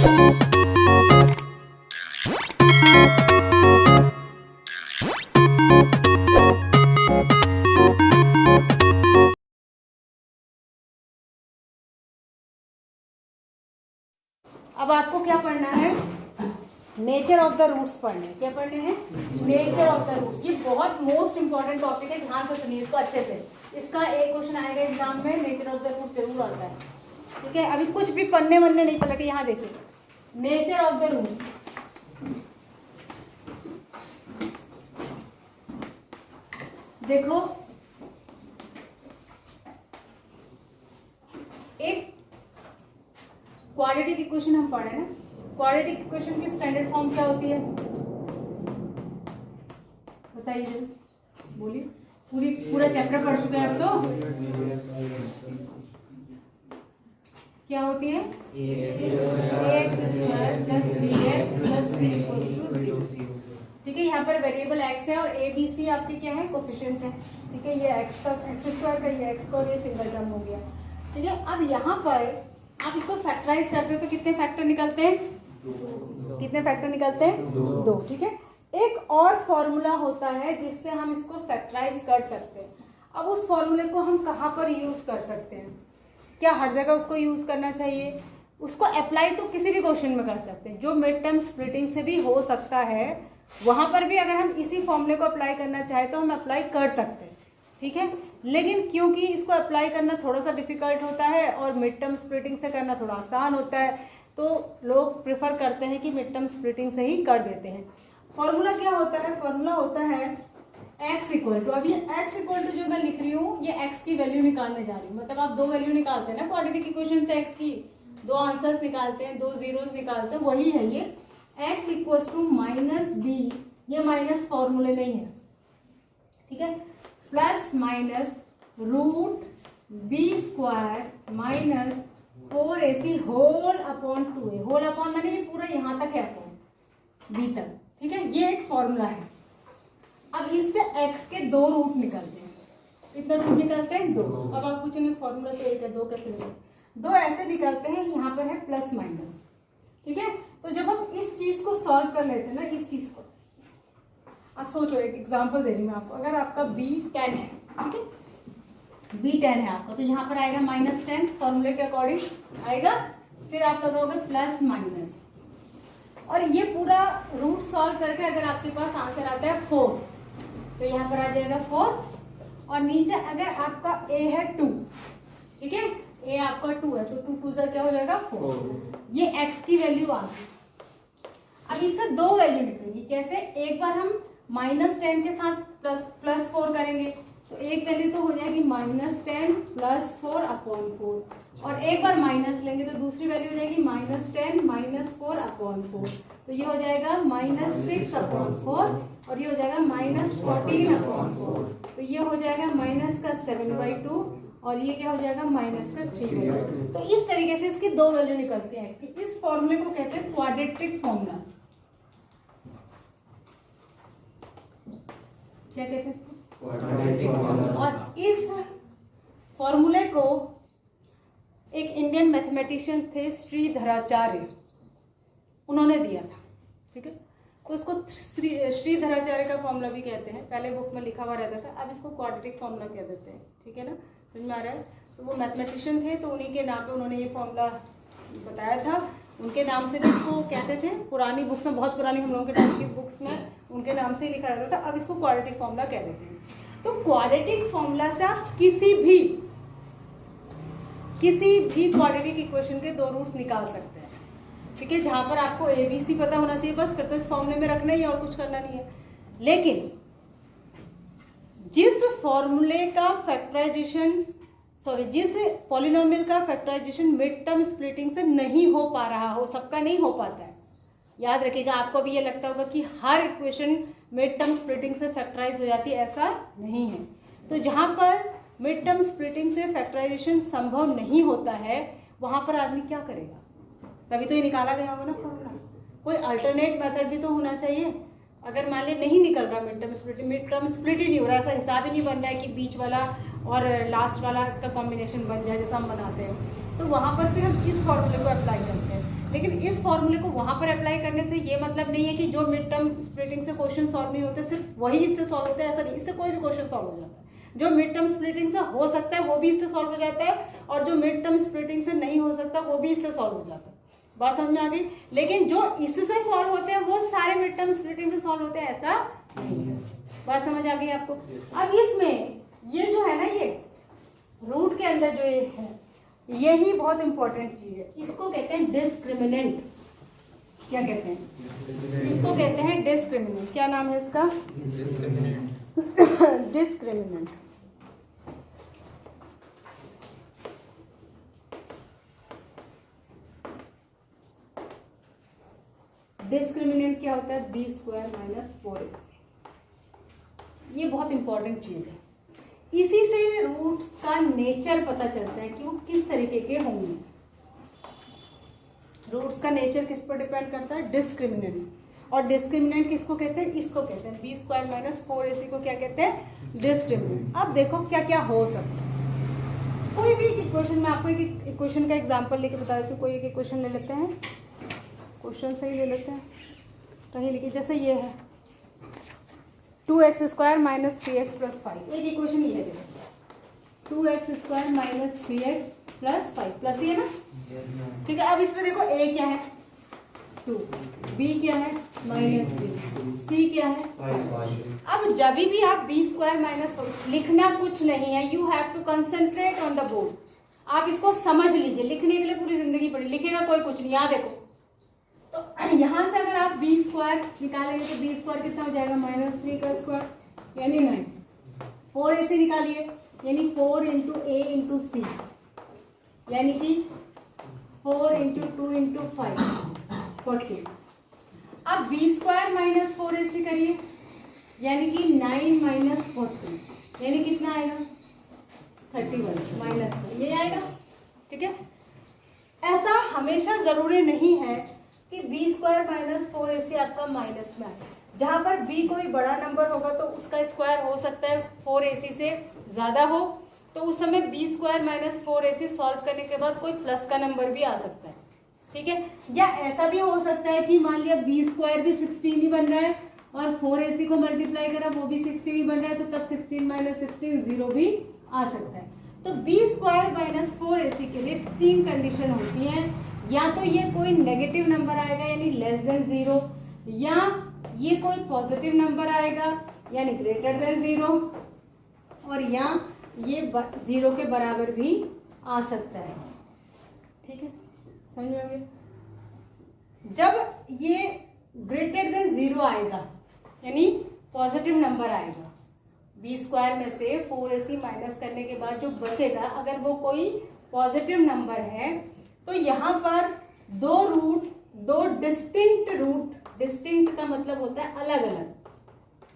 अब आपको क्या पढ़ना है, नेचर ऑफ द रूट्स पढ़ने। क्या पढ़ने हैं? Nature of the roots. ये बहुत मोस्ट इंपॉर्टेंट टॉपिक है, ध्यान से सुनिए इसको अच्छे से। इसका एक क्वेश्चन आएगा एग्जाम में, नेचर ऑफ द रूट्स जरूर आता है, ठीक है। अभी कुछ भी पढ़ने वढ़ने नहीं पलटे, यहाँ देखिए नेचर ऑफ द रूट्स। देखो एक क्वाड्रेटिक इक्वेशन हम पढ़े ना, क्वाड्रेटिक इक्वेशन की स्टैंडर्ड फॉर्म क्या होती है बताइए जरा, बोलिए। पूरा चैप्टर पढ़ चुके हैं आप तो। क्या होती है? ठीक है। यहाँ पर वेरिएबल x है और a b c आपके क्या है? कोफिशिएंट है, ठीक है। ये x का x स्क्वायर का, ये x का, और ये सिंगल टर्म हो गया, ठीक है। अब यहाँ पर आप इसको फैक्टराइज करते हो तो कितने फैक्टर निकलते हैं? कितने फैक्टर निकलते हैं? दो, ठीक है। एक और फॉर्मूला होता है जिससे हम इसको फैक्टराइज कर सकते हैं। अब उस फॉर्मूले को हम कहाँ पर यूज कर सकते हैं? क्या हर जगह उसको यूज करना चाहिए? उसको अप्लाई तो किसी भी क्वेश्चन में कर सकते हैं, जो मिड टर्म स्प्लिटिंग से भी हो सकता है, वहां पर भी अगर हम इसी फॉर्मूले को अप्लाई करना चाहें तो हम अप्लाई कर सकते हैं, ठीक है। लेकिन क्योंकि इसको अप्लाई करना थोड़ा सा डिफिकल्ट होता है और मिड टर्म स्प्लिटिंग से करना थोड़ा आसान होता है, तो लोग प्रेफर करते हैं कि मिड टर्म स्प्लिटिंग से ही कर देते हैं। फॉर्मूला क्या होता है? फॉर्मूला होता है x इक्वल टू, अब ये x इक्वल टू जो मैं लिख रही हूँ, ये x की वैल्यू निकालने जा रही हूँ। मतलब आप दो वैल्यू निकालते हैं ना क्वाड्रेटिक इक्वेशन से, x की दो आंसर्स निकालते हैं, दो जीरोस निकालते हैं, वही है ये x equal to minus B, ये माइनस फॉर्मूले में ही है, ठीक है, plus minus root B square minus 4ac whole upon 2a। Whole upon मैंने ये पूरा यहाँ तक है अपॉन बी तक, ठीक है। ये एक फॉर्मूला है। अब इससे x के दो रूट निकलते हैं, कितने रूट निकलते हैं? दो। अब आप पूछेंगे फॉर्मूला तो एक है, दो कैसे निकलते? दो ऐसे निकलते हैं, यहाँ पर है प्लस माइनस, ठीक है। तो जब हम इस चीज को सॉल्व कर लेते हैं ना, इस चीज को, आप सोचो, एक एग्जांपल दे रही मैं आपको। अगर आपका b10 है, ठीक है, b10 है आपका, तो यहाँ पर आएगा -10 फॉर्मूले के अकॉर्डिंग आएगा, फिर आप लगाओगे प्लस माइनस, और ये पूरा रूट सॉल्व करके अगर आपके पास आंसर आता है 4, तो यहाँ पर आ जाएगा 4, और नीचे अगर आपका a है 2, ठीक है, a आपका 2 है, तो 2 2 से क्या हो जाएगा? 4। ये x की वैल्यू आ गई। अब इससे दो वैल्यू निकलेगी, कैसे? एक बार हम -10 के साथ प्लस 4 करेंगे, तो एक वैल्यू तो हो जाएगी -10 प्लस 4 अपॉन 4, और एक बार माइनस लेंगे तो दूसरी वैल्यू हो जाएगी -10 माइनस 4 अपॉन 4, तो ये हो जाएगा -6 अपॉन 4, और ये हो जाएगा -14 अपॉन 4, तो ये हो जाएगा -7/2, और ये क्या हो जाएगा? -3/2। तो इस तरीके से इसकी दो वैल्यू निकलती है x की। इस फॉर्मूले को कहते हैं क्वाड्रेटिक फॉर्मूला। क्या कहते हैं इसको? और इस फॉर्मूले को एक इंडियन मैथमेटिशियन थे श्रीधराचार्य, उन्होंने दिया था, ठीक है। तो उसको श्रीधराचार्य का फॉर्मूला भी कहते हैं, पहले बुक में लिखा हुआ रहता था, अब इसको क्वाड्रेटिक फॉर्मूला कह देते हैं, ठीक है ना, समझ में आ रहा है। तो वो मैथमेटिशियन थे, तो उन्हीं के नाम पे उन्होंने ये फॉर्मूला बताया था, उनके नाम से भी इसको कहते थे। पुरानी बुक्स में, बहुत पुरानी हम लोगों के टाइम की बुक्स में उनके नाम से ही लिखा रहता था, अब इसको क्वाड्रेटिक फॉर्मूला कह देते हैं। तो क्वाड्रेटिक फॉर्मूला से आप किसी भी क्वाड्रेटिक इक्वेशन के दो रूट्स निकाल सकते हैं, ठीक है। जहां पर आपको ABC पता होना चाहिए बस, फिर तो इस फॉर्मूले में रखना ही है और कुछ करना नहीं है। लेकिन जिस फॉर्मूले का फैक्टराइजेशन, जिस पॉलिनोमियल का फैक्टराइजेशन मिड टर्म स्प्लिटिंग से नहीं हो पा रहा हो, सबका नहीं हो पाता है, याद रखिएगा। आपको भी ये लगता होगा कि हर इक्वेशन मिड टर्म स्प्लिटिंग से फैक्टराइज हो जाती है, ऐसा नहीं है। तो जहां पर मिड टर्म स्प्लिटिंग से फैक्टराइजेशन संभव नहीं होता है, वहां पर आदमी क्या करेगा? तभी तो ये निकाला गया होगा ना फॉर्मूला। कोई अल्टरनेट मेथड भी तो होना चाहिए। अगर मान लिया नहीं निकल रहा मिड टर्म स्प्लिट ही नहीं हो रहा, ऐसा हिसाब ही नहीं बन रहा है कि बीच वाला और लास्ट वाला का कॉम्बिनेशन बन जाए जैसा हम बनाते हैं, तो वहां पर फिर हम इस फॉर्मूले को अप्लाई करते हैं। लेकिन इस फॉर्मूले को वहां पर अप्लाई करने से ये मतलब नहीं है कि जो मिड टर्म स्प्लिटिंग से क्वेश्चन सॉल्व नहीं होते सिर्फ वही इससे सॉल्व होता है, ऐसा नहीं। इससे कोई भी क्वेश्चन सॉल्व हो जाता है। जो मिड टर्म स्प्लिटिंग से हो सकता है वो भी इससे सॉल्व हो जाता है, और जो मिड टर्म स्प्लिटिंग से नहीं हो सकता वो भी इससे सॉल्व हो जाता है। बात समझ में आ गई? लेकिन जो इससे सॉल्व होते हैं वो सारे मिड टर्म स्प्लिटिंग से सॉल्व होते हैं, ऐसा नहीं है। बात समझ आ गई आपको? अब इसमें ये जो है ना, ये रूट के अंदर जो ये है, यही बहुत इंपॉर्टेंट चीज है। इसको कहते हैं डिस्क्रिमिनेंट। क्या कहते हैं? इसको कहते हैं डिस्क्रिमिनेंट। क्या नाम है इसका? डिस्क्रिमिनेंट। डिस्क्रिमिनेंट क्या होता है? B square minus 4ac। ये बहुत इंपॉर्टेंट चीज है। इसी से रूट्स का नेचर पता चलता है कि वो किस तरीके के होंगे। रूट्स का नेचर किस पर डिपेंड करता है? डिस्क्रिमिनेंट। और डिस्क्रिमिनेंट किसको कहते हैं? इसको कहते हैं बी स्क्वायर माइनस 4ac को क्या कहते हैं? डिस्क्रिमिनेंट। अब देखो क्या क्या हो सकता है। कोई भी इक्वेशन में आपको एक इक्वेशन का एग्जांपल लेके बता देती हूँ। कोई एक इक्वेशन ले लेते हैं, क्वेश्चन सही ले लेते हैं कहीं लिखिए। जैसे ये है 2x square minus 3x plus 5। एक इक्वेशन ये है 2x square minus 3x plus 5 plus ये ना, ठीक है। अब इसमें देखो a क्या है 2, b क्या है -3, c क्या है 5। अब जब भी आप b स्क्वायर माइनस लिखना कुछ नहीं है, you have to concentrate on the board. आप इसको समझ लीजिए, लिखने के लिए पूरी जिंदगी पड़ी, लिखेगा कोई कुछ नहीं। यहाँ देखो तो यहाँ से अगर आप बी स्क्वायर निकालेंगे तो बी स्क्वायर कितना हो जाएगा? -3 का स्क्वायर यानी 9। 4ac निकालिए यानी 4 इंटू ए इंटू सी यानी कि 4 इंटू 2 इंटू 5 40। अब बी स्क्वायर माइनस 4ac करिए यानी कि 9 माइनस 40 यानी कितना आएगा? 31 माइनस ये आएगा, ठीक है। ऐसा हमेशा जरूरी नहीं है कि बी स्क्वायर माइनस 4ac आपका माइनस में आए। जहां पर b कोई बड़ा नंबर होगा तो उसका स्क्वायर हो सकता है 4ac से ज्यादा हो, तो उस समय B square minus 4ac solve करने के बाद कोई प्लस का नंबर भी आ सकता है, ठीक है। या ऐसा भी हो सकता है कि मान लिया बी स्क्वायर भी 16 ही बन रहा है और 4ac को मल्टीप्लाई करा वो भी 16 ही बन रहा है, तो तब 16 माइनस 16 0 भी आ सकता है। तो बी स्क्वायर माइनस 4ac के लिए 3 कंडीशन होती हैं। या तो ये कोई नेगेटिव नंबर आएगा यानी लेस देन 0, या ये कोई पॉजिटिव नंबर आएगा यानी ग्रेटर देन 0, और या ये 0 के बराबर भी आ सकता है, ठीक है। समझ में आ गया? जब ये ग्रेटर देन 0 आएगा यानी पॉजिटिव नंबर आएगा, बी स्क्वायर में से 4ac माइनस करने के बाद जो बचेगा अगर वो कोई पॉजिटिव नंबर है, तो यहाँ पर दो डिस्टिंक्ट रूट, डिस्टिंक्ट का मतलब होता है अलग अलग।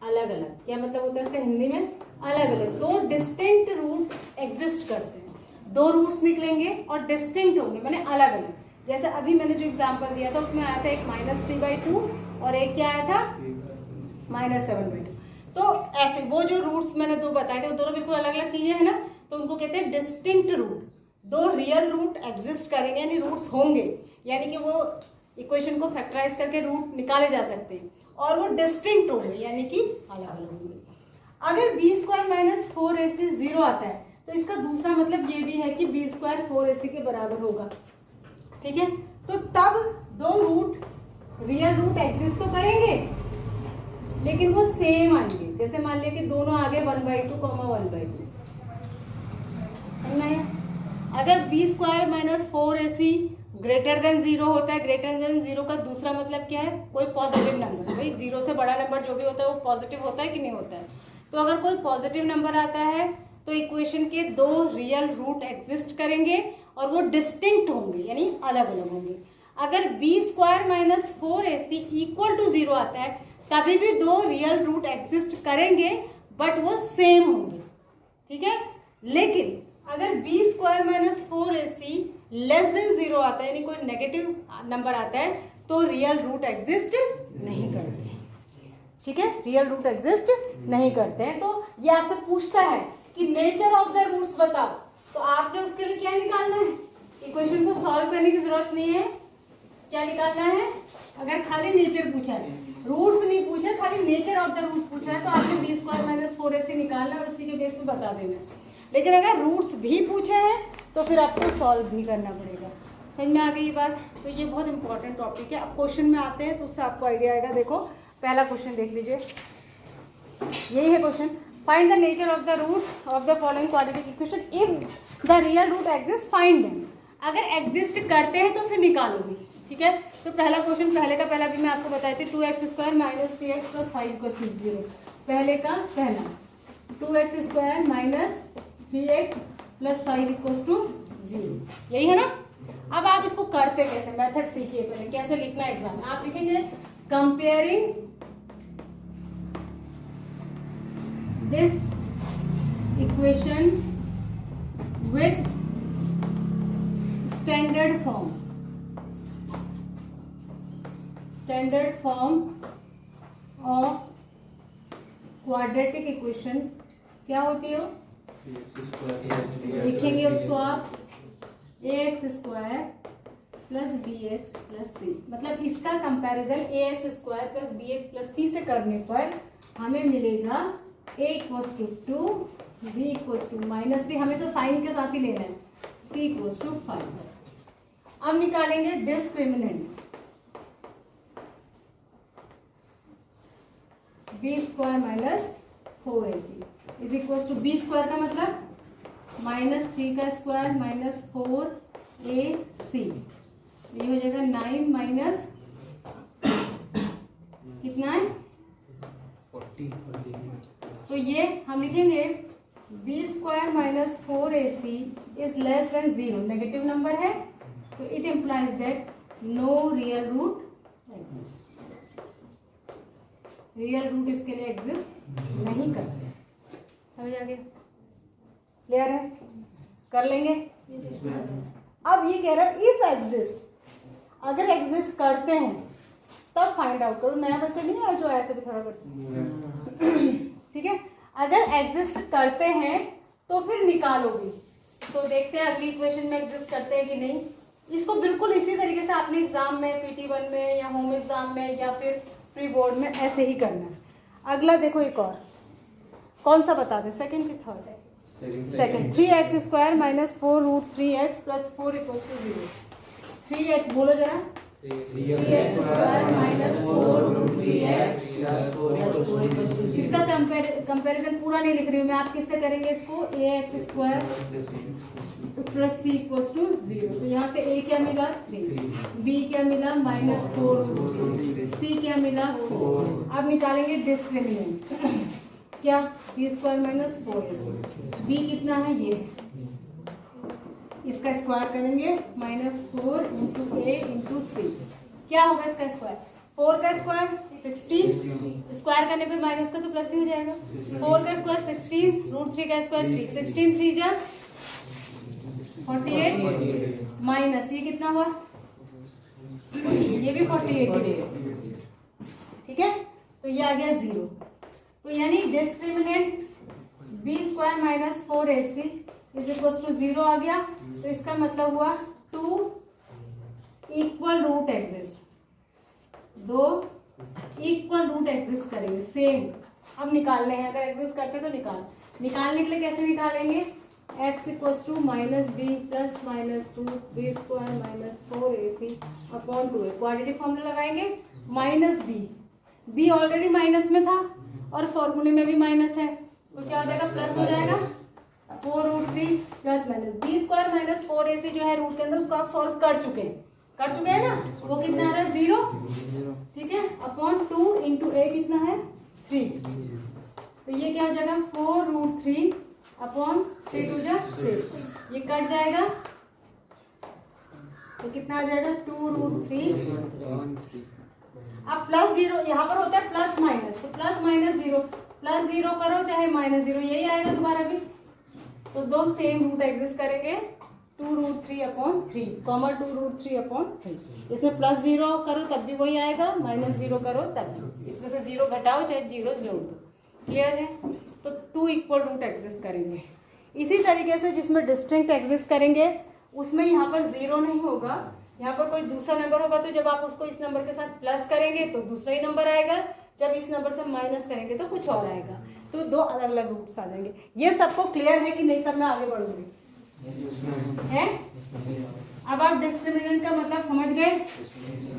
अलग अलग क्या मतलब होता है इसका हिंदी में? अलग अलग। 2 डिस्टिंक्ट रूट एग्जिस्ट करते हैं। 2 रूट्स निकलेंगे और डिस्टिंक्ट होंगे माने अलग अलग। जैसे अभी मैंने जो एग्जांपल दिया था उसमें आया था एक -3/2 और एक क्या आया था -7/2। तो ऐसे वो जो रूट्स मैंने 2 बताए थे वो दोनों बिल्कुल अलग अलग चीजें हैं ना, तो उनको कहते हैं distinct root. 2 real root exist करेंगे यानी रूट्स होंगे, यानी कि वो इक्वेशन को फैक्टराइज करके रूट निकाले जा सकते हैं, और वो डिस्टिंक्ट होंगे यानी कि अलग अलग होंगे। अगर बी स्क्वायर माइनस 4ac 0 आता है तो इसका दूसरा मतलब ये भी है कि बी स्क्वायर 4ac के बराबर होगा, ठीक है। तो तब 2 रूट रियल रूट एग्जिस्ट तो करेंगे लेकिन वो सेम आएंगे। जैसे मान लिया कि दोनों आगे 1/2, 1/2। अगर B square minus 4ac greater than 0 होता है, ग्रेटर देन 0 का दूसरा मतलब क्या है? कोई पॉजिटिव नंबर। भाई 0 से बड़ा नंबर जो भी होता है वो पॉजिटिव होता है कि नहीं होता है? तो अगर कोई पॉजिटिव नंबर आता है तो इक्वेशन के 2 रियल रूट एग्जिस्ट करेंगे और वो डिस्टिंक्ट होंगे यानी अलग अलग होंगे। अगर B square minus 4ac equal to 0 आता है तभी भी 2 रियल रूट एग्जिस्ट करेंगे बट वो सेम होंगे, ठीक है। लेकिन अगर B square minus 4ac less than 0 आता है यानी कोई नेगेटिव नंबर आता है तो रियल रूट एग्जिस्ट नहीं करते, ठीक है। रियल रूट एग्जिस्ट नहीं करते हैं। तो ये आपसे पूछता है कि नेचर ऑफ द रूट्स बताओ, तो आपने उसके लिए क्या निकालना है? इक्वेशन को सॉल्व करने की जरूरत नहीं है, क्या निकालना है? अगर खाली नेचर पूछा है, रूट्स नहीं पूछा, खाली नेचर ऑफ द रूट पूछा है, तो आपने बी स्क्वायर माइनस 4ac निकालना और उसी के बेस पे बता देना। लेकिन अगर रूट्स भी पूछा है तो फिर आपको सॉल्व भी करना पड़ेगा। समझ में आ गई ये बात? तो ये बहुत इंपॉर्टेंट टॉपिक है। अब क्वेश्चन में आते हैं तो उससे आपको आइडिया आएगा। देखो पहला क्वेश्चन देख लीजिए, यही है question. Find the nature of the roots of the following quadratic equation if the real root exist find them. अगर एग्जिस्ट करते हैं तो फिर निकालोगे, ठीक है। तो पहला क्वेश्चन, पहले का पहला भी मैं आपको बताई थी, 2x² माइनस 3x प्लस 5 = 0। पहले का पहला 2x² माइनस 3x प्लस 5 = 0, यही है ना। अब आप इसको करते कैसे, मेथड सीखिए पहले, कैसे लिखना एग्जाम में। आप लिखेंगे comparing this equation with standard form of quadratic equation. क्या होती है वो? लिखेंगे उसको आप ax² plus bx plus c। मतलब इसका comparison ax² plus bx plus c से करने पर हमें मिलेगा a = 2, b = -3, हमेशा साइन के साथ ही लेना है, c = 5। अब निकालेंगे discriminant b² minus 4ac = b² का मतलब -3 का स्क्वायर माइनस 4ac, ये हो जाएगा 9 माइनस कितना है 40। तो ये हम लिखेंगे b² minus 4ac is less than 0, negative number है, तो it implies that no real root exist. Real root इसके लिए एग्जिस्ट नहीं करते। समझ आ गया? क्लियर है? कर लेंगे। अब ये कह रहा है इफ एग्जिस्ट, अगर एग्जिस्ट करते हैं तब फाइंड आउट करो। नया बच्चा नहीं है जो आया था थोड़ा बच्चा, ठीक है। अगर एग्जिस्ट करते हैं तो फिर निकालोगे। तो देखते हैं अगली इक्वेशन में एग्जिस्ट करते हैं कि नहीं। इसको बिल्कुल इसी तरीके से आपने एग्जाम में, PT1 में या होम एग्जाम में या फिर प्री बोर्ड में ऐसे ही करना है। अगला देखो एक और, कौन सा बता दे, सेकंड की थर्ड है? Second. 3x² minus 4√3x plus 4 = 0। 3x बोलो जरा, 3x² माइनस 4√3x प्लस 4 = 0। इसका कंपैरिजन पूरा नहीं लिख रही हूँ मैं, आप किससे करेंगे इसको? ax² plus c = 0। तो यहाँ से a क्या मिला 3, b क्या मिला -4√3, c क्या मिला 4। अब निकालेंगे डिस्क्रिमिनेंट, क्या? b² माइनस 4ac, b कितना है ये, इसका स्क्वायर करेंगे -4 × a × c। क्या होगा इसका स्क्वायर? 4 का स्क्वायर 16, स्क्वायर करने पे माइनस का तो प्लस ही हो जाएगा। 4 का स्क्वायर 16, √3 का स्क्वायर 3, 16 3 जा 48 माइनस ये कितना हुआ, ये भी 48, ठीक है। तो ये आ गया 0। तो यानी डिस्क्रिमिनेंट b² माइनस 4ac = 0 आ गया। तो इसका मतलब हुआ 2 equal root exist, 2 equal root exist करेंगे सेम। अब निकालने हैं, अगर एग्जिस्ट करते तो निकालने के लिए कैसे निकालेंगे? x = -b plus -2 b² minus 4ac upon 2a। Quadratic formula लगाएंगे, -b ऑलरेडी माइनस में था और फॉर्मूले में भी माइनस है, तो क्या हो जाएगा? प्लस हो जाएगा 4√3 plus minus b² minus 4ac जो है रूट के अंदर, उसको आप सॉल्व कर चुके हैं ना। वो कितना आ रहा है 0, ठीक है, अपॉन 2 × a कितना है 3। तो ये क्या हो जाएगा 4√3 अपॉन 3 × 6, ये कट जाएगा तो कितना आ जाएगा 2√3। अब +0 यहाँ पर होता है प्लस माइनस, तो +-0 +0 करो चाहे -0 यही आएगा दोबारा भी। तो दो सेम रूट एग्जिस्ट करेंगे, 2√3/3 कॉमा 2√3/3। इसमें +0 करो तब भी वही आएगा, -0 करो तब भी। इसमें से 0 घटाओ चाहे 0 जोड़ दो। क्लियर है? तो 2 इक्वल रूट एग्जिस्ट करेंगे। इसी तरीके से जिसमें डिस्टिंक्ट एग्जिस्ट करेंगे उसमें यहाँ पर 0 नहीं होगा, यहाँ पर कोई दूसरा नंबर होगा तो जब आप उसको इस नंबर के साथ प्लस करेंगे तो दूसरा ही नंबर आएगा, जब इस नंबर से माइनस करेंगे तो कुछ और आएगा। तो दो अलग अलग रूट्स आ जाएंगे। ये सबको क्लियर है कि नहीं? तब मैं आगे बढ़ूंगी। है? अब आप डिस्क्रिमिनेंट का मतलब समझ गए?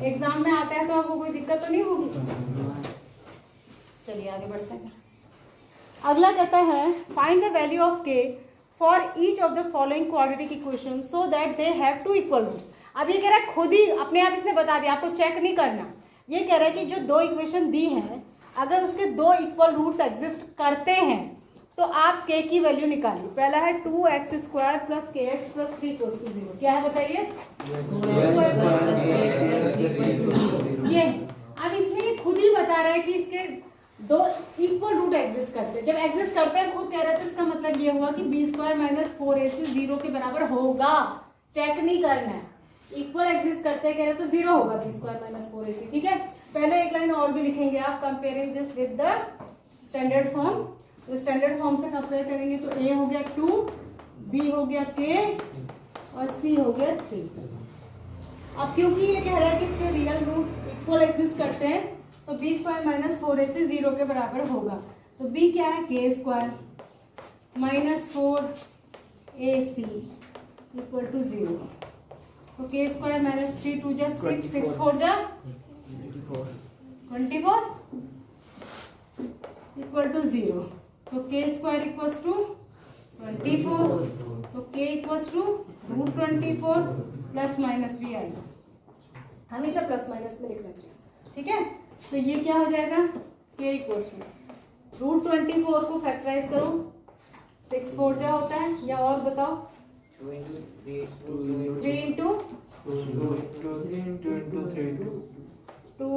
एग्जाम में आता है तो आपको कोई दिक्कत तो नहीं होगी। चलिए आगे बढ़ते हैं। अगला कहता है find the value of k for each of the following quadratic equation so that they have two equal root. अब ये कह रहा है, खुद ही अपने आप इसने बता दिया, आपको चेक नहीं करना। ये कह रहा है कि जो दो इक्वेशन दी हैं, अगर उसके दो इक्वल रूट्स एग्जिस्ट करते हैं तो आप के की वैल्यू निकालिए। पहला है 2x² प्लस kx प्लस 3 = 0। क्या है बताइए? ये अब इसमें खुद ही बता रहा है कि इसके दो इक्वल रूट एग्जिस्ट करते हैं। जब एग्जिस्ट करते हैं खुद कह रहे हैं तो इसका मतलब ये हुआ कि b² - 4ac 0 के बराबर होगा। चेक नहीं करना है, इक्वल एग्जिस्ट करते हैं कह रहे तो 0 होगा b² - 4ac। ठीक है, पहले एक लाइन और भी लिखेंगे आप, comparing this with the standard form. तो स्टैंडर्ड फॉर्म से कंपेयर करेंगे तो a हो गया 2, b हो गया k और c हो गया 3। अब क्योंकि ये कह रहा है कि इसके रियल रूट इक्वल एग्जिस्ट करते हैं तो b² - 4ac 0 के बराबर होगा। तो b क्या है? k² - 4ac = 0। तो k² - 3 2 जा 6 6 4 जा 24 = 0। तो k² = 24। तो k = √24 प्लस माइनस भी आएगा, हमेशा प्लस माइनस में लिखना चाहिए। ठीक है, तो ये क्या हो जाएगा? k = √24 को फैक्टराइज करो, 6 4 जा होता है, या और बताओ 3 इंटू 2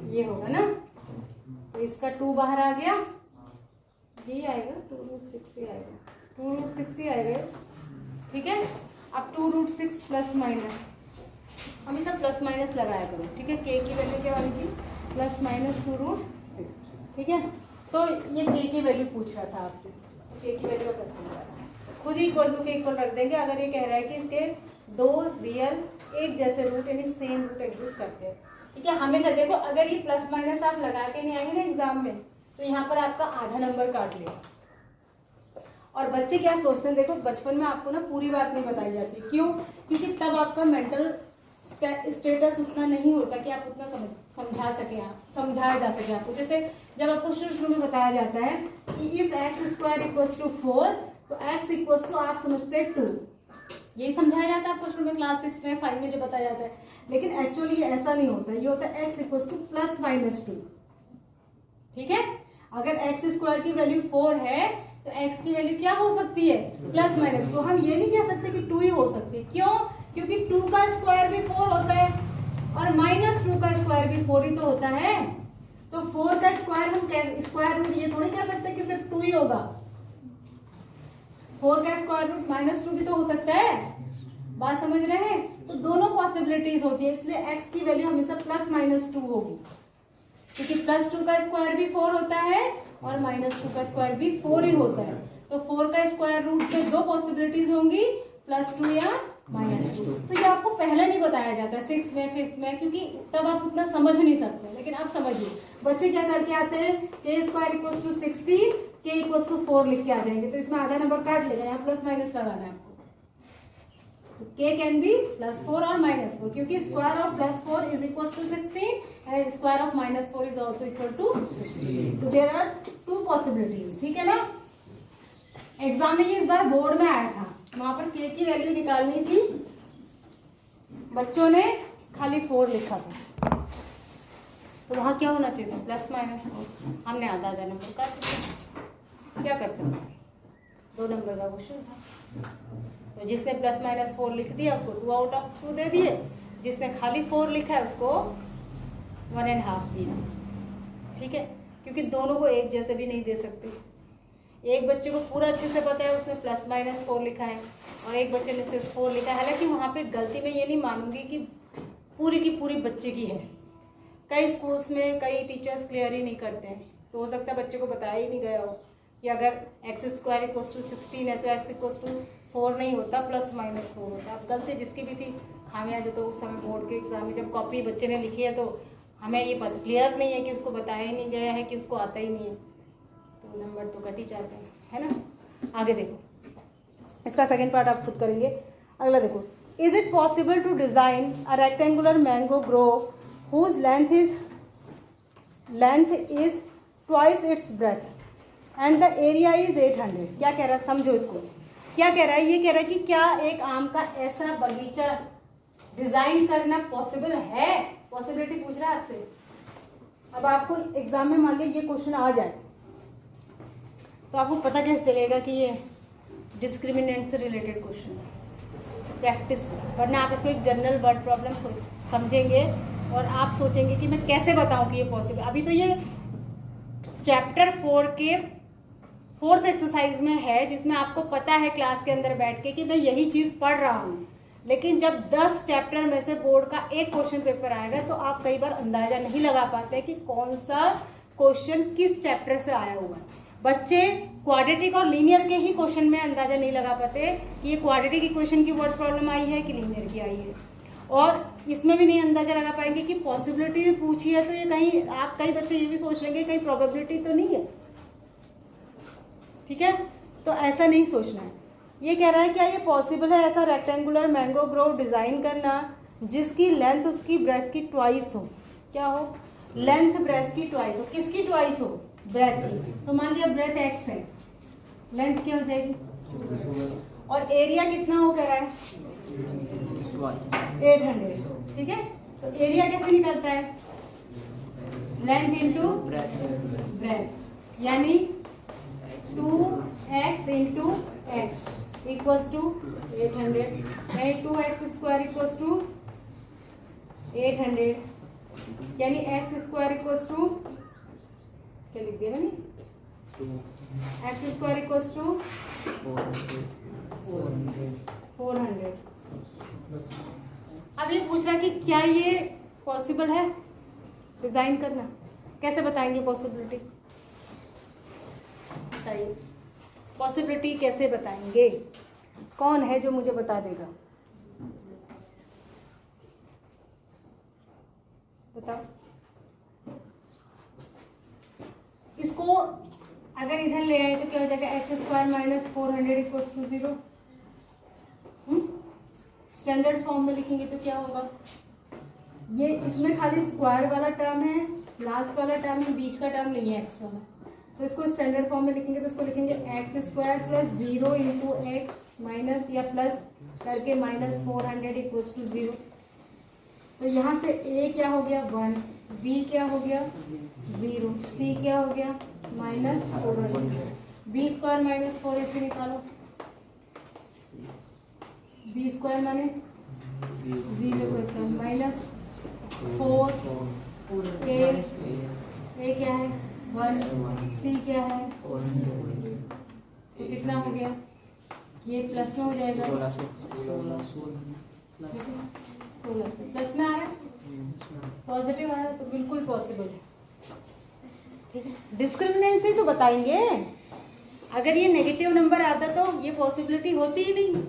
ये होगा ना। तो इसका 2 बाहर आ गया, ये आएगा 2√6 ही आएगा, 2√6 ही आएगा। ठीक है, अब 2√6 प्लस माइनस, हमेशा प्लस माइनस लगाया करो। ठीक है, k की वैल्यू क्या वाली थी? Plus minus 2√6। ठीक है, तो ये k की वैल्यू पूछ रहा था आपसे, k की वैल्यू कैसे लगाना है? खुद ही इक्वल टू के इक्वल रख देंगे। अगर ये कह रहा है कि इसके दो रियल एक जैसे रूट यानी सेम रूट एग्जिस्ट करते हैं। ठीक है, हमेशा देखो अगर ये प्लस माइनस आप लगा के नहीं आएंगे ना एग्जाम में तो यहाँ पर आपका आधा नंबर काट लेगा। और बच्चे क्या सोचते हैं, देखो बचपन में आपको ना पूरी बात नहीं बताई जाती। क्यों? क्योंकि तब आपका मेंटल स्टेटस उतना नहीं होता कि आप उतना समझा सके, आप समझाया जा सके आपको। जैसे जब आपको शुरू में बताया जाता है कि इफ x² = 4 तो x = आप समझते हैं 2, यही समझाया जाता है आपको शुरू में, क्लास 6 में 5 में जब बताया जाता है। लेकिन एक्चुअली ये ऐसा नहीं होता, ये होता है x = +- 2। ठीक है, अगर x² की वैल्यू 4 है तो x की वैल्यू क्या हो सकती है? +- 2। हम ये नहीं कह सकते कि 2 ही हो सकती है। क्यों? क्योंकि 2 का स्क्वायर भी 4 होता है और -2 का स्क्वायर भी 4 ही तो होता है। तो 4 का स्क्वायर हम स्क्वायर रूट ये थोड़ी कह सकते कि सिर्फ 2 ही होगा। 4 का स्क्वायर रूट -2 भी तो हो सकता है। बात समझ रहे हैं? तो दोनों पॉसिबिलिटीज होती है, इसलिए x की वैल्यू हमेशा +- 2 होगी, क्योंकि +2 का स्क्वायर भी 4 होता है और -2 का स्क्वायर भी 4 ही होता है। तो 4 का स्क्वायर रूट में दो पॉसिबिलिटीज होंगी, +2 या -2। तो ये आपको पहले नहीं बताया जाता 6th में 5th में, क्योंकि तब आप उतना समझ नहीं सकते। लेकिन आप समझिए, बच्चे क्या करके आते हैं, k² = 16, k = 4 लिख के आ जाएंगे। तो इसमें आधा नंबर काट लेगा, यहाँ प्लस माइनस लगाना है आपको। तो k कैन बी +4 और -4, क्योंकि square of +4 = 16 and square of -4 is also equal to 16। तो देयर आर 2 पॉसिबिलिटीज। ठीक है ना। एग्जाम में ये इस बार बोर्ड में आया था, वहां पर k की वैल्यू निकालनी थी, बच्चों ने खाली 4 लिखा था। तो वहां क्या होना चाहिए था? +- हमने आधा नंबर काट दिया। क्या कर सकते, 2 नंबर का क्वेश्चन था। तो जिसने +- 4 लिख दिया उसको 2 आउट ऑफ 2 दे दिए, जिसने खाली 4 लिखा है उसको 1.5 दिया। ठीक है, क्योंकि दोनों को एक जैसे भी नहीं दे सकते। एक बच्चे को पूरा अच्छे से पता है, उसने +- 4 लिखा है, और एक बच्चे ने सिर्फ 4 लिखा है। हालांकि वहाँ पे गलती मैं ये नहीं मानूंगी कि पूरी की पूरी बच्चे की है। कई स्कूल्स में कई टीचर्स क्लियर ही नहीं करते हैं, तो हो सकता है बच्चे को बताया ही नहीं गया हो, कि अगर एक्स स्क्वायर इक्वल्स टू 16 है तो एक्स इक्वल्स टू 4 नहीं होता, प्लस माइनस 4 होता। अब गलती जिसकी भी थी खामियां जो, तो उस समय बोर्ड के एग्जाम में जब कॉपी बच्चे ने लिखी है तो हमें ये क्लियर नहीं है कि उसको बताया ही नहीं गया है कि उसको आता ही नहीं है, तो नंबर तो कट ही जाते हैं, है ना। आगे देखो, इसका सेकेंड पार्ट आप खुद करेंगे। अगला देखो, is it possible to design a rectangular mango grove whose length is twice its breadth and the area is 800। क्या कह रहा है, समझो इसको। क्या कह रहा है, ये कह रहा है कि क्या एक आम का ऐसा बगीचा डिजाइन करना पॉसिबल है, पॉसिबिलिटी पूछ रहा है आपसे। अब आपको एग्जाम में मान लिया ये क्वेश्चन आ जाए तो आपको पता कैसे चलेगा कि ये डिस्क्रिमिनेंट से रिलेटेड क्वेश्चन है, प्रैक्टिस, वरना आप इसको एक जनरल वर्ड प्रॉब्लम समझेंगे और आप सोचेंगे कि मैं कैसे बताऊं कि ये पॉसिबल। अभी तो ये चैप्टर 4 के 4th एक्सरसाइज में है, जिसमें आपको पता है क्लास के अंदर बैठ के कि मैं यही चीज़ पढ़ रहा हूँ, लेकिन जब 10 चैप्टर में से बोर्ड का एक क्वेश्चन पेपर आएगा तो आप कई बार अंदाजा नहीं लगा पाते कि कौन सा क्वेश्चन किस चैप्टर से आया हुआ है। बच्चे क्वाड्रेटिक और लीनियर के ही क्वेश्चन में अंदाजा नहीं लगा पाते कि ये क्वाड्रेटिक इक्वेशन की वर्ड प्रॉब्लम आई है कि लीनियर की आई है, और इसमें भी नहीं अंदाजा लगा पाएंगे कि पॉसिबिलिटी पूछी है तो ये कहीं, आप कई बच्चे ये भी सोच लेंगे कहीं प्रोबेबिलिटी तो नहीं है, ठीक है। तो ऐसा नहीं सोचना है। ये कह रहा है क्या ये पॉसिबल है ऐसा रेक्टेंगुलर मैंगो ग्रोव डिजाइन करना जिसकी लेंथ उसकी ब्रेथ की ट्वाइस हो। क्या हो, लेंथ ब्रेथ की ट्वाइस हो। किसकी ट्वाइस हो, ब्रेथ की। तो मान लिया ब्रेथ x है, लेंथ क्या हो जाएगी, और एरिया कितना हो कह रहा है 800, ठीक है। तो एरिया कैसे निकलता है, लेंथ इंटू ब्रेथ, यानी 2x into x equals to 800, यानी 2x स्क्वायर इक्वल्स टू 800, यानी x स्क्वायर इक्वल्स टू, क्या लिख दिया मैंने, x स्क्वायर इक्वल्स टू 400। अब ये पूछ रहा कि क्या ये पॉसिबल है डिजाइन करना, कैसे बताएंगे पॉसिबिलिटी, बताइए पॉसिबिलिटी कैसे बताएंगे, कौन है जो मुझे बता देगा, बताओ। इसको अगर इधर ले आए तो क्या हो जाएगा, x square minus 400 equals to 0। Standard form में लिखेंगे तो क्या होगा, ये इसमें खाली स्क्वायर वाला टर्म है, लास्ट वाला टर्म है, बीच का टर्म नहीं है एक्स वाला, तो इसको स्टैंडर्ड फॉर्म में लिखेंगे तो इसको लिखेंगे x square plus 0 into x minus या प्लस करके माइनस 400 इक्वल्स टू 0। तो यहाँ से a क्या हो गया 1, b क्या हो गया 0, c क्या हो गया माइनस 400, b स्क्वायर माइनस 4 ऐसे निकालो, b स्क्वायर माने 0 को स्क्वायर माइनस 4, a क्या है 1, c क्या है, तो कितना हो गया, ये प्लस में हो जाएगा 16 से प्लस में आ रहा है, पॉजिटिव आ रहा है, तो बिल्कुल पॉसिबल है, ठीक है। डिस्क्रिमिनेंट से तो बताएंगे, अगर ये नेगेटिव नंबर आता तो ये पॉसिबिलिटी होती ही नहीं।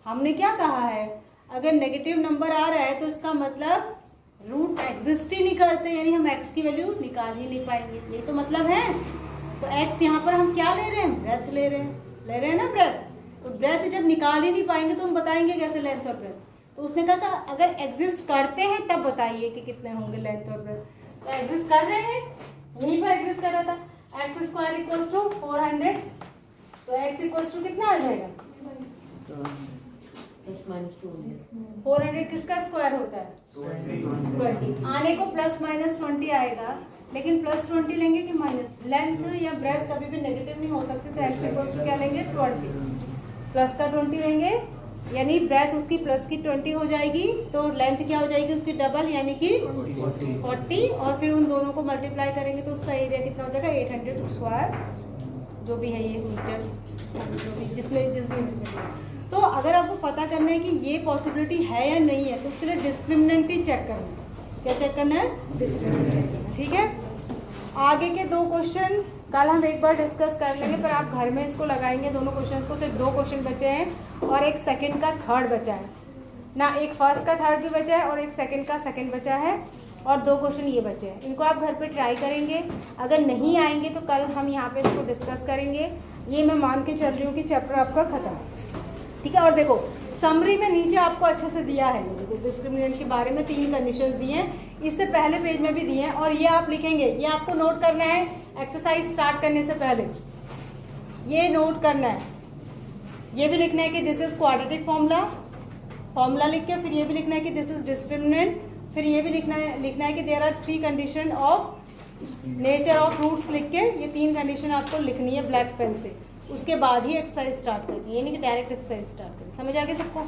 हमने क्या कहा है, अगर नेगेटिव नंबर आ रहा है तो इसका मतलब रूट एग्जिस्ट ही नहीं करते, यानी हम x की वैल्यू निकाल ही नहीं पाएंगे, ये तो मतलब है। तो x यहाँ पर हम क्या ले रहे हैं, ब्रेथ ले रहे हैं ना ब्रेथ, तो ब्रेथ जब निकाल ही नहीं पाएंगे तो हम बताएंगे कैसे लेंथ और ब्रेथ। तो उसने कहा था अगर एग्जिस्ट करते हैं तब बताइए कि कितने होंगे लेंथ और ब्रेथ। तो एग्जिस्ट कर रहे हैं, यहीं पर एग्जिस्ट कर रहा था, एक्स स्क्वायर इक्वल्स टू 400, तो एक्स इक्वल्स टू कितना आ जाएगा 400, किसका स्क्वायर होता है 20, आने को प्लस माइनस 20 आएगा, लेकिन प्लस 20 लेंगे कि माइनस, लेंथ या ब्रेथ कभी भी नेगेटिव नहीं हो सकती, तो एक्स इक्वल्स टू क्या लेंगे 20, प्लस का 20 लेंगे, यानी ब्रेथ उसकी प्लस की 20 हो जाएगी, तो लेंथ क्या हो जाएगी उसकी डबल यानी कि 40, और फिर उन दोनों को मल्टीप्लाई करेंगे तो उसका एरिया कितना हो जाएगा 800 स्क्वायर, जो भी है ये मीटर, जो भी जिसमें जिस भी। तो अगर आपको पता करना है कि ये पॉसिबिलिटी है या नहीं है तो उसके लिए डिस्क्रिमिनेंट ही चेक करना है। क्या चेक करना है, डिस्क्रिमिनेंट चेक करना, ठीक है। आगे के 2 क्वेश्चन कल हम एक बार डिस्कस कर लेंगे, पर आप घर में इसको लगाएंगे दोनों क्वेश्चंस को। सिर्फ 2 क्वेश्चन बचे हैं और एक सेकंड का थर्ड बचा है ना, एक फर्स्ट का थर्ड भी बचा है और एक सेकंड का सेकंड बचा है, और 2 क्वेश्चन ये बचे हैं। इनको आप घर पे ट्राई करेंगे, अगर नहीं आएंगे तो कल हम यहाँ पे इसको डिस्कस करेंगे। ये मैं मान के चल रही हूँ कि चैप्टर आपका खत्म, ठीक है। और देखो समरी में नीचे आपको अच्छे से दिया है, देखो डिस्क्रिमिनेंट के बारे में 3 कंडीशंस दिए हैं, इससे पहले पेज में भी दिए हैं, और ये आप लिखेंगे, ये आपको नोट करना है एक्सरसाइज स्टार्ट करने से पहले, ये नोट करना है। ये भी लिखना है कि दिस इज क्वाड्रेटिक फॉर्मूला लिख के, फिर ये भी लिखना है कि दिस इज डिस्क्रिमिनेंट, फिर ये भी लिखना है कि there are 3 condition of nature of roots लिख के, ये 3 कंडीशन आपको लिखनी है ब्लैक पेन से। उसके बाद ही एक्सरसाइज स्टार्ट करनी है, ये नहीं कि डायरेक्ट एक्सरसाइज स्टार्ट करनी। समझ आ गया सबको?